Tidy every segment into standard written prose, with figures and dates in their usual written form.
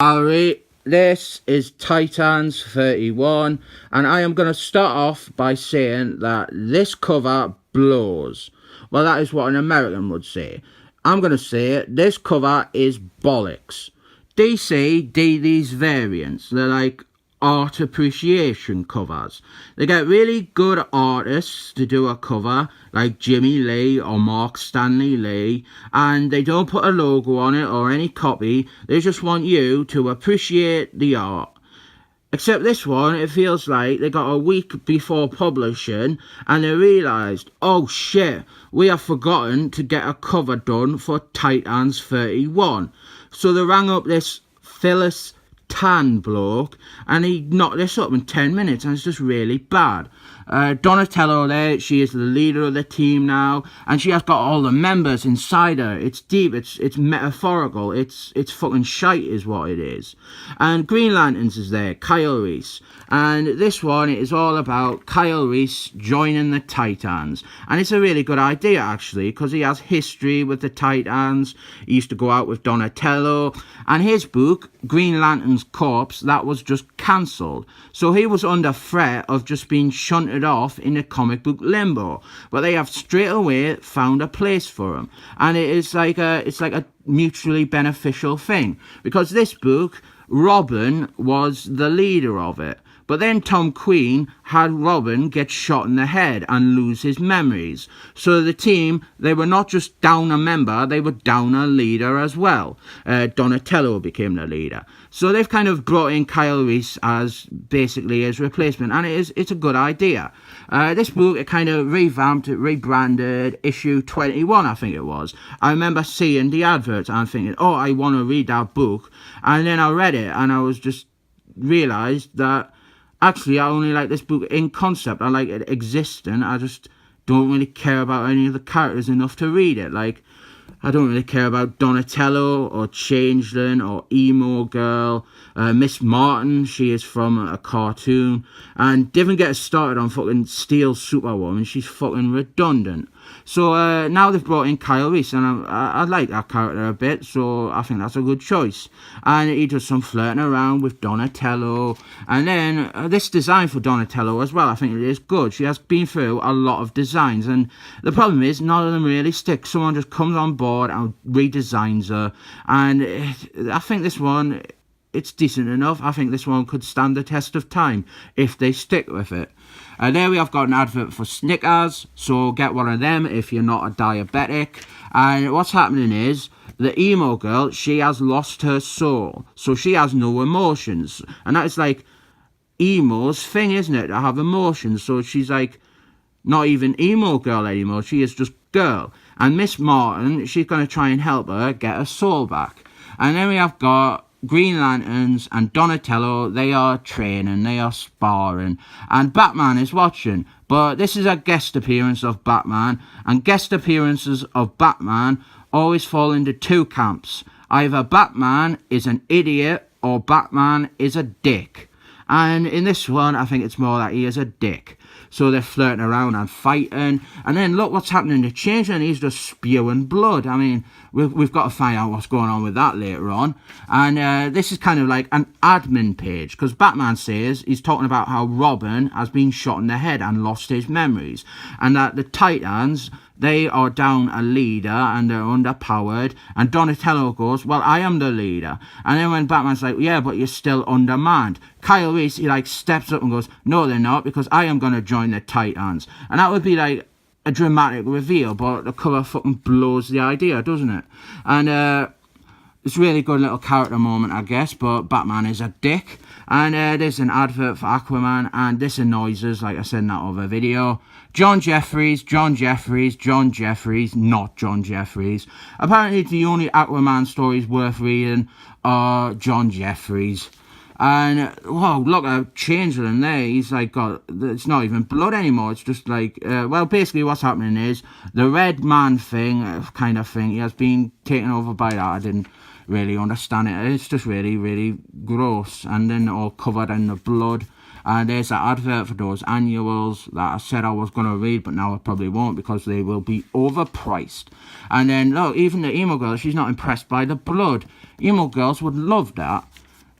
Alright, this is Titans 31, and I am going to start off by saying that this cover blows. Well, that is what an American would say. I'm going to say this cover is bollocks. DC do these variants. They're like art appreciation covers. They get really good artists to do a cover like Jimmy Lee or Mark Stanley Lee, and they don't put a logo on it or any copy. They just want you to appreciate the art. Except this one, it feels like they got a week before publishing and they realised, oh shit, we have forgotten to get a cover done for Titans 31. So they rang up this Phyllis Tan bloke and he knocked this up in 10 minutes, and it's just really bad. Donatello there, she is the leader of the team now, and she has got all the members inside her. It's deep, it's metaphorical, it's fucking shite is what it is. And Green Lanterns is there, Kyle Reese, and this one is all about Kyle Reese joining the Titans, and it's a really good idea actually, because he has history with the Titans. He used to go out with Donatello, and his book Green Lantern's Corpse, that was just cancelled, so he was under threat of just being shunted off in the comic book limbo, but they have straight away found a place for him, and it's like a mutually beneficial thing, because this book Robin was the leader of it, but then Tom Queen had Robin get shot in the head and lose his memories. So the team, they were not just down a member, they were down a leader as well. Donatello became the leader. So they've kind of brought in Kyle Reese as basically his replacement, and it's a good idea. This book, it kind of revamped, it rebranded, issue 21 I think it was. I remember seeing the adverts and thinking, oh, I want to read that book, and then I read it and I was just realised that actually, I only like this book in concept. I like it existing. I just don't really care about any of the characters enough to read it. Like, I don't really care about Donatello or Changeling or Emo Girl. Miss Martin, she is from a cartoon. And didn't get us started on fucking Steel Superwoman. She's fucking redundant. So now they've brought in Kyle Reese, and I like that character a bit, so I think that's a good choice. And he does some flirting around with Donatello, and then this design for Donatello as well, I think it is good. She has been through a lot of designs, and the problem is none of them really stick. Someone just comes on board and redesigns her, and I think this one, it's decent enough. I think this one could stand the test of time if they stick with it. There we have got an advert for Snickers, so get one of them if you're not a diabetic. And what's happening is, the emo girl, she has lost her soul, so she has no emotions. And that is like emo's thing, isn't it, to have emotions. So she's like not even emo girl anymore, she is just girl. And Miss Martin, she's going to try and help her get her soul back. And then we have got Green Lanterns and Donatello. They are training, they are sparring, and Batman is watching. But this is a guest appearance of Batman, and guest appearances of Batman always fall into two camps. Either Batman is an idiot or Batman is a dick. And in this one, I think it's more that he is a dick. So they're flirting around and fighting. And then look what's happening to Changeling. He's just spewing blood. I mean, we've got to find out what's going on with that later on. And this is kind of like an admin page, because Batman says, he's talking about how Robin has been shot in the head and lost his memories. And that the Titans, they are down a leader and they're underpowered. And Donatello goes, well, I am the leader. And then when Batman's like, yeah, but you're still undermanned, Kyle Reese, he like steps up and goes, no, they're not, because I am going to join the Titans. And that would be like a dramatic reveal, but the cover fucking blows the idea, doesn't it? And it's a really good little character moment, I guess, but Batman is a dick. And there's an advert for Aquaman, and this annoys us, like I said in that other video. John Jeffries, not John Jeffries. Apparently the only Aquaman stories worth reading are John Jeffries. And wow, look at Changeling there. He's like got, it's not even blood anymore. It's just like, well, basically what's happening is the red man thing, kind of thing, he has been taken over by that. I didn't really understand it. It's just really, really gross. And then all covered in the blood. And there's an advert for those annuals that I said I was going to read, but now I probably won't because they will be overpriced. And then, look, even the emo girl, she's not impressed by the blood. Emo girls would love that.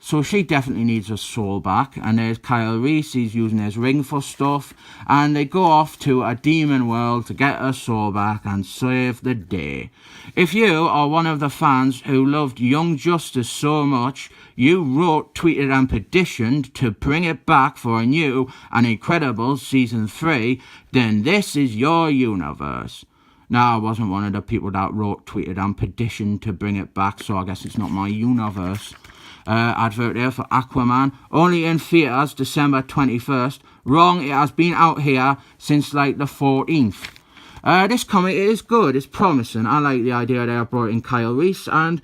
So she definitely needs her soul back. And there's Kyle Reese, he's using his ring for stuff. And they go off to a demon world to get her soul back and save the day. If you are one of the fans who loved Young Justice so much, you wrote, tweeted and petitioned to bring it back for a new and incredible Season 3, then this is your universe. Now, I wasn't one of the people that wrote, tweeted and petitioned to bring it back, so I guess it's not my universe. Advert there for Aquaman, only in theatres December 21st. Wrong, it has been out here since like the 14th. This comic is good, it's promising. I like the idea that I brought in Kyle Reese, and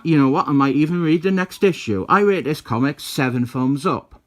you know what, I might even read the next issue. I rate this comic 7 thumbs up.